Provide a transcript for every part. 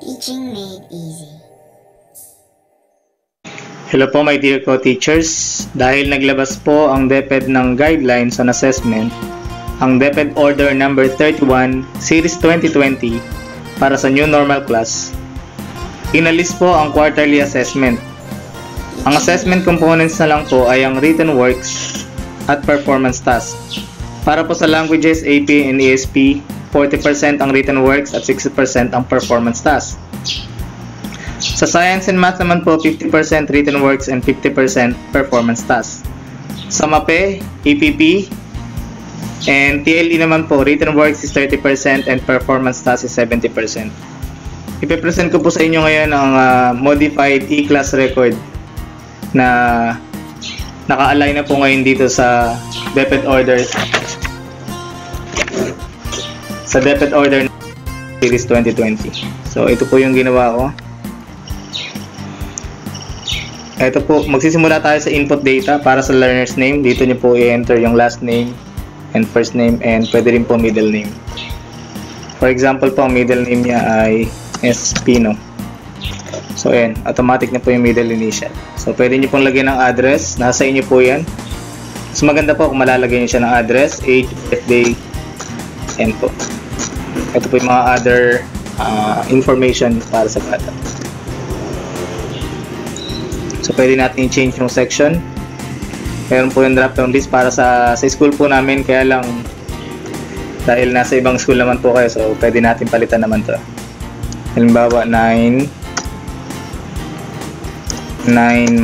Teaching made easy. Hello po my dear co-teachers. Dahil naglabas po ang DepEd ng guidelines on assessment, ang DepEd Order number 31 Series 2020 para sa new normal class, inalis po ang quarterly assessment. Ang assessment components na lang po ay ang written works at performance tasks. Para po sa languages, AP and ESP, 40% ang written works at 60% ang performance tasks. Sa science and math naman po, 50% written works and 50% performance tasks. Sa MAPE, EPP, and TLE naman po, written works is 30% and performance tasks is 70%. Ipipresent ko po sa inyo ngayon ang modified E-class record na naka-align na po ngayon dito sa DepEd Order. Sa DepEd Order Series 2020. So, ito po yung ginawa ko. Ito po, magsisimula tayo sa input data para sa learner's name. Dito nyo po i-enter yung last name and first name and pwede rin po middle name. For example po, ang middle name niya ay Espino. So, ayan, automatic na po yung middle initial. So, pwede nyo pong lagyan ng address. Nasa inyo po yan. Mas maganda po kung malalagay nyo siya ng address, age, birthday, and po. Ito po yung mga other information para sa bata. So, pwede natin i-change yung section. Meron po yung drop-down list para sa school po namin. Kaya lang, dahil nasa ibang school naman po kayo, so pwede natin palitan naman to. Halimbawa, 9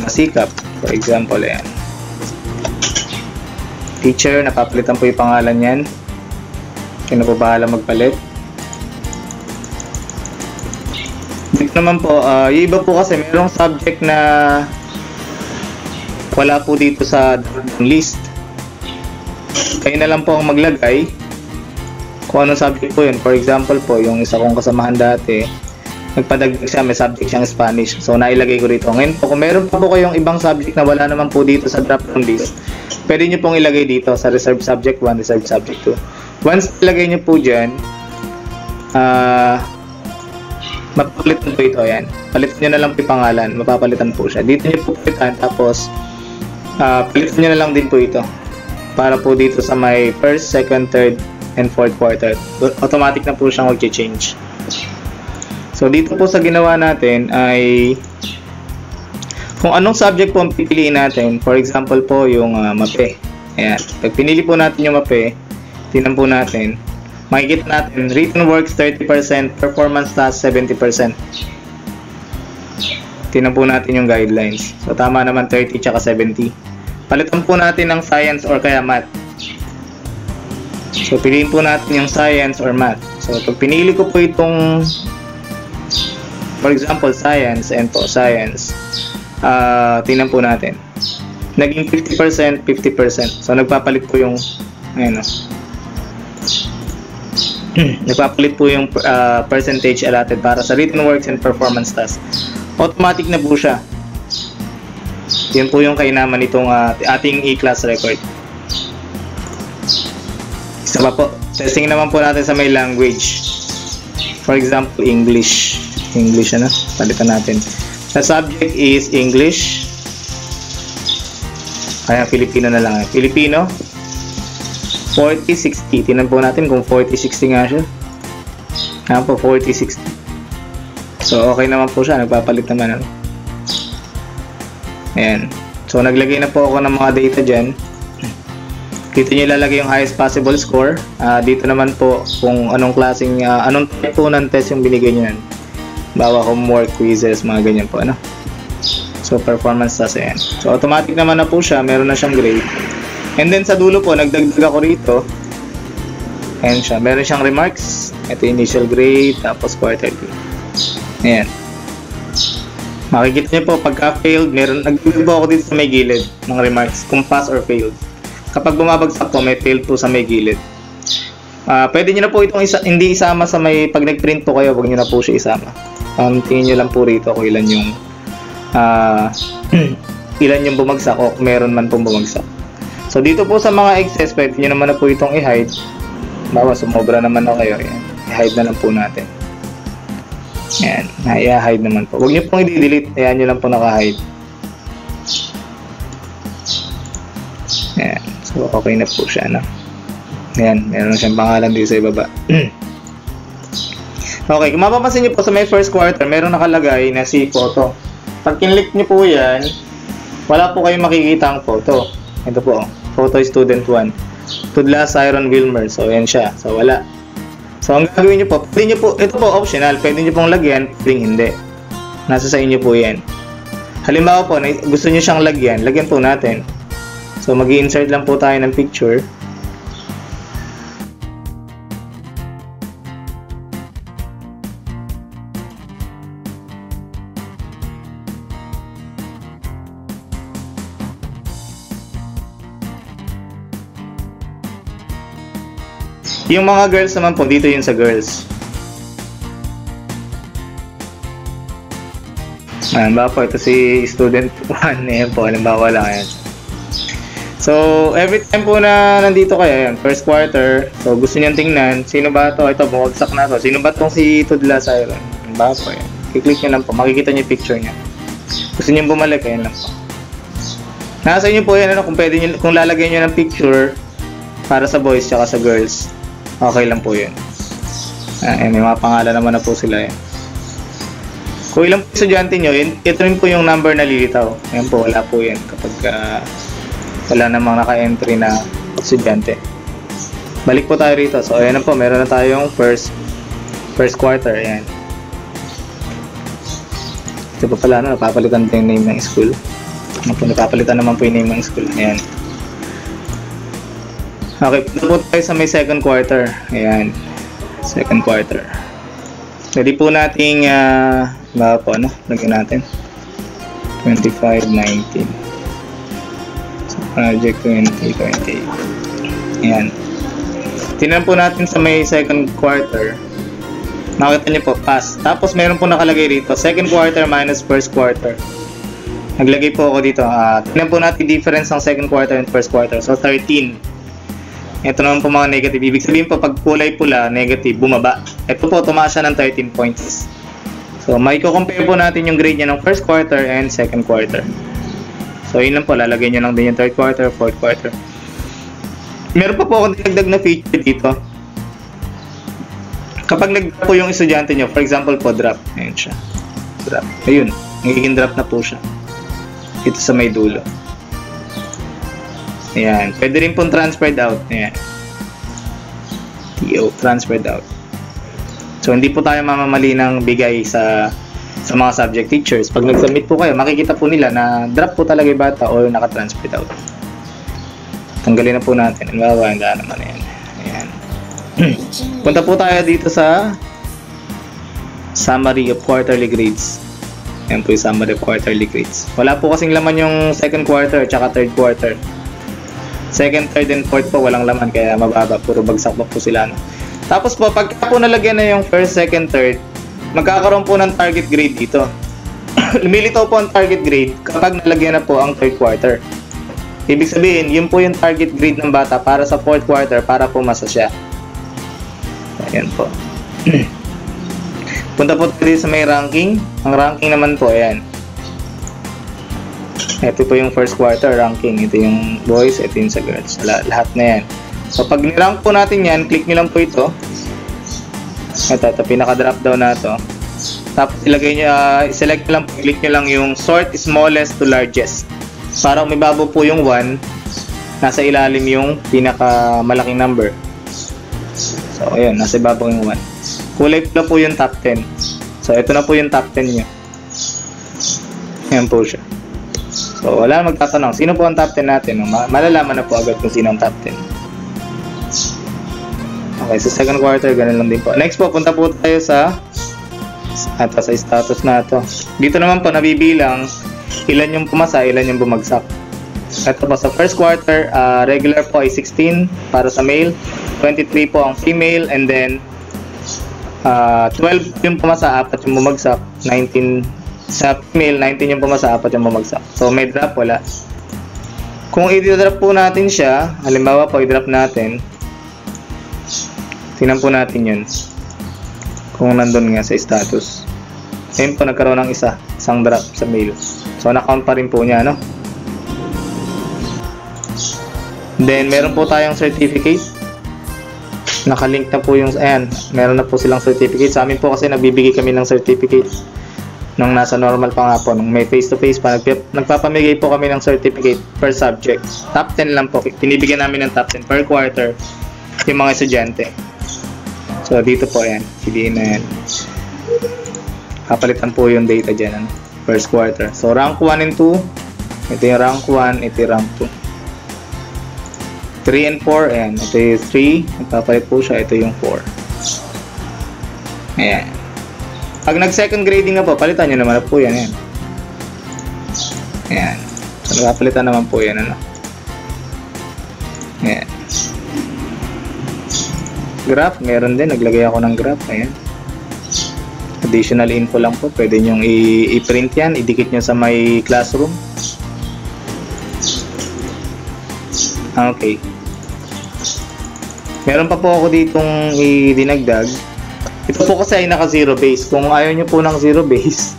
Masikap. For example, ayan. Teacher, napapalitan po yung pangalan yan. Kaya na po bahala magpalit. Dito naman po, yung iba po kasi mayroong subject na wala po dito sa list. Kayo na lang po ang maglagay kung anong subject po yun. For example po, yung isa kong kasamahan dati, nagpadagdag siya, may subject siyang Spanish. So, nailagay ko rito. Ngayon po, kung meron pa po kayong ibang subject na wala naman po dito sa drop-down list, pwede nyo pong ilagay dito sa reserved subject 1, reserved subject 2. Once ilagay nyo po dyan, mapapalitan po ito, yan. Palitan nyo na lang po yung pangalan, mapapalitan po siya. Dito nyo po palitan, tapos palitan nyo na lang din po ito. Para po dito sa may first, second, third, and fourth quarter. Automatic na po siyang mag-change. So, dito po sa ginawa natin ay kung anong subject po ang pipiliin natin. For example po, yung MAPE. Ayan. Pag pinili po natin yung MAPE, tingnan po natin. Makikita natin, written works 30%, performance tasks 70%. Tingnan po natin yung guidelines. So, tama naman 30 tsaka 70. Palitan po natin ng science or kaya math. So, piliin po natin yung science or math. So, pag pinili ko po itong, for example, science, and po, science, tingnan po natin. Naging 50%, 50%. So, nagpapalit po yung, ayun o. Nagpapalit po yung percentage allotted para sa written works and performance tasks. Automatic na po siya. Yun po yung kainaman nitong ating E-class record. Isa pa po, testing naman po natin sa may language. For example, English. English na, palitan natin. The subject is English. Kaya Filipino na lang. Filipino. 40-60. Tingnan po natin kung 40-60 nga siya. Ayan po, 40-60. So, okay naman po siya. Nagpapalit naman. Ayan. So, naglagay na po ako ng mga data dyan. Dito nyo ilalagay yung highest possible score. Dito naman po kung anong klaseng, anong type po ng test yung binigay nyo yan. Bawa homework, quizzes, mga ganyan po. Ano? So, performance test. Ayan. So, automatic naman na po siya. Meron na siyang grade. And then sa dulo po, nagdagdag ako rito. Ayan siya. Meron siyang remarks. Ito initial grade, tapos quarterly. Ayan. Makikita niyo po, pagka failed, nagdagdag po ako dito sa may gilid ng remarks, kung pass or failed. Kapag bumabagsak po, may failed po sa may gilid. Pwede nyo na po itong hindi isama sa may, pag nag-print po kayo, huwag nyo na po siya isama. Tingin nyo lang po rito kung ilan yung ilan yung bumagsak o kung meron man pong bumagsak. So, dito po sa mga excess, pwede nyo naman na po itong i-hide. Bawa, sumobra naman na kayo. Yan. I-hide na lang po natin. Ayan, i-hide naman po. Huwag nyo pong i-delete, ayan nyo lang po naka-hide. Ayan, so okay na po siya, no? Ayan, meron siyang pangalan dito sa ibaba. Okay, kung mapapansin nyo po sa may first quarter, meron nakalagay na si photo. Pag kinlik nyo po yan, wala po kayong makikita ang photo. Ito po, photo student 1. Tudlas Iron Wilmer. So, yan siya. So, wala. So, ang gagawin nyo po, pwede nyo po, ito po optional, pwede nyo pong lagyan, pwede hindi. Nasa sa inyo po yan. Halimbawa po, gusto nyo siyang lagyan po natin. So, mag-i-insert lang po tayo ng picture. Yung mga girls naman po, dito yun sa girls. Ayan ba po, ito si student 1. Ayan po, halimbawa lang yan. So, every time po na nandito kayo, ayan, first quarter, so gusto niyang tingnan, sino ba to? Ito, bumagsak na to. Sino ba tong si Tudlas Iron? Ayan ba po, ayan. I-click nyo lang po, makikita nyo yung picture niya. Gusto niyang bumalik, ayan lang po. Nasa inyo po yan, ano, kung pwede nyo, kung lalagay nyo ng picture para sa boys tsaka sa girls. Okay lang po yun. May mga pangalan naman na po sila yan. Kung ilang po estudyante nyo, ito rin po yung number na lilitaw. Ayan po, wala po yan kapag wala namang naka-entry na estudyante. Balik po tayo rito. So ayan na po, meron na tayong first quarter. Ayan. Ito pa pala, napapalitan po yung name ng school. Napapalitan naman po yung name ng school. Ayan. Okay, punta po tayo sa may second quarter. Ayan, second quarter. Pwede po nating, baka po, lagyan natin. 25-19. So, project 2028. Ayan. Tingnan po natin sa may second quarter. Makita nyo po, pass. Tapos meron po nakalagay rito, second quarter minus first quarter. Naglagay po ako dito. Tingnan po natin difference ng second quarter and first quarter. So, 13. Ito naman po mga negative. Ibig sabihin po, pag kulay pula, negative, bumaba. Ito po, tumaas siya ng 13 points. So, may compare po natin yung grade niya ng first quarter and second quarter. So, yun lang po. Lalagay nyo lang din yung third quarter, fourth quarter. Meron pa po akong dinagdag na feature dito. Kapag nag-drop po yung estudyante nyo, for example po, drop. Ayan siya. Drop. Ayun. Nagiging drop na po siya. Ito sa may dulo. Ayan. Pwede rin pong transferred out. Ayan. TO, transferred out. So, hindi po tayo mamamali ng bigay sa mga subject teachers. Pag nag-submit po kayo, makikita po nila na drop po talaga yung bata or naka-transferred out. Tanggalin na po natin. Handa naman yan. Ayan. Punta po tayo dito sa summary of quarterly grades. Ayan po yung summary of quarterly grades. Wala po kasing laman yung second quarter at third quarter. Second, third, and fourth po walang laman kaya mababa, puro bagsak pa po sila. Tapos po, pagka po nalagyan na yung first, second, third, magkakaroon po ng target grade dito. Lumilitaw po ang target grade kapag nalagyan na po ang third quarter. Ibig sabihin, yun po yung target grade ng bata para sa fourth quarter para pumasa siya. Ayan po. Punta po tayo sa may ranking. Ang ranking naman po, ayan. Ito po yung first quarter ranking. Ito yung boys, ito yung sa girls. Lahat na yan. So, pag nirank po natin yan, click nyo lang po ito. Ito pinaka-drop down na ito. Tapos ilagay nyo, select nyo lang, click nyo lang yung sort smallest to largest. Para umibabo po yung 1, nasa ilalim yung pinaka-malaking number. So, ayun, nasa ibabaw yung 1. Kulay pula po yung top 10. So, ito na po yung top 10 nyo. Ayan po siya. So, wala magtatanong, sino po ang top 10 natin? Malalaman na po agad kung sino ang top 10. Okay, so second quarter, ganun lang din po. Next po, punta po tayo sa status na ito. Dito naman po, nabibilang ilan yung pumasa, ilan yung bumagsak. Ito po, sa first quarter, regular po ay 16 para sa male, 23 po ang female, and then 12 yung pumasa, 4 yung bumagsak, 19 sa female, 19 yung pumasa, 4 yung bumagsak. So, may drop, wala. Kung i-drop po natin siya, halimbawa po, i-drop natin, tingnan po natin yun. Kung nandun nga sa status. Ayun po, nagkaroon ng isang drop sa mail. So, na-count pa rin po niya, no? Then, meron po tayong certificate. Nakalink na po yung, ayan, meron na po silang certificate. Sa amin po kasi nagbibigay kami ng certificate nung nasa normal pa nga po. Nung may face-to-face pa, nagpapamigay po kami ng certificate per subject. Top 10 lang po. Pinibigyan namin ng top 10 per quarter yung mga estudyante. So, dito po, ayan. Piliin na yan. Kapalitan po yung data dyan, ano? First quarter. So, rank 1 and 2. Ito yung rank 1, ito yung rank 2. 3 and 4, ayan. Ito yung 3. Nagpapalit po siya. Ito yung 4. Ayan. Pag nag-second grading na po, palitan nyo naman na po yan. Ayan. Ayan. So, nagpapalitan naman po yan, ano? Ayan. Graph, meron din. Naglagay ako ng graph. Ayan. Additional info lang po. Pwede nyo i-print yan. Idikit nyo sa may classroom. Okay. Meron pa po ako ditong idinagdag. Ito po kasi ay naka zero base. Kung ayaw nyo po ng zero base,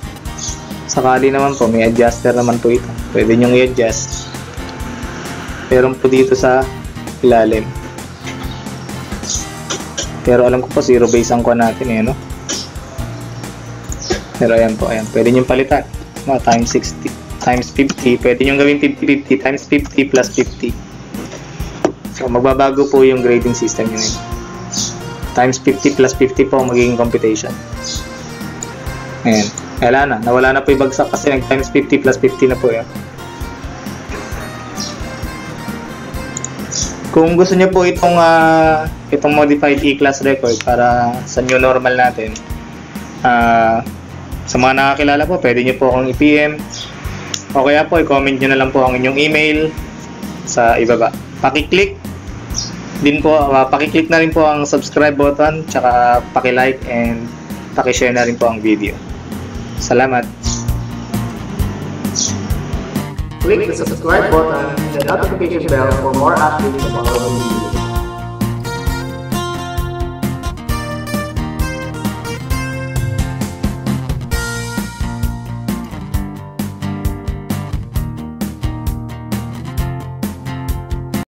sakali naman po, may adjuster naman po ito. Pwede nyo i-adjust. Meron po dito sa ilalim. Pero alam ko po, zero base ang kuha natin eh, no? Pero ayan po, ayan. Pwede nyo palitan. Times 60, times 50. Pwede nyo gawin 50-50, times 50 plus 50. So, magbabago po yung grading system nyo. Times 50 plus 50 po magiging computation. Ayan. Wala na. Nawala na po yung bagsak kasi nag times 50 plus 50 na po yan. Kung gusto nyo po itong modified e-class record para sa new normal natin, sa mga nakakilala po, pwede nyo po akong i-PM o kaya po i-comment nyo na lang po ang inyong email sa ibaba. Pakiclick din po, pakiclick na rin po ang subscribe button, tsaka paki-like and paki-share na rin po ang video. Salamat! Click the subscribe button and the notification bell for more updates about our videos.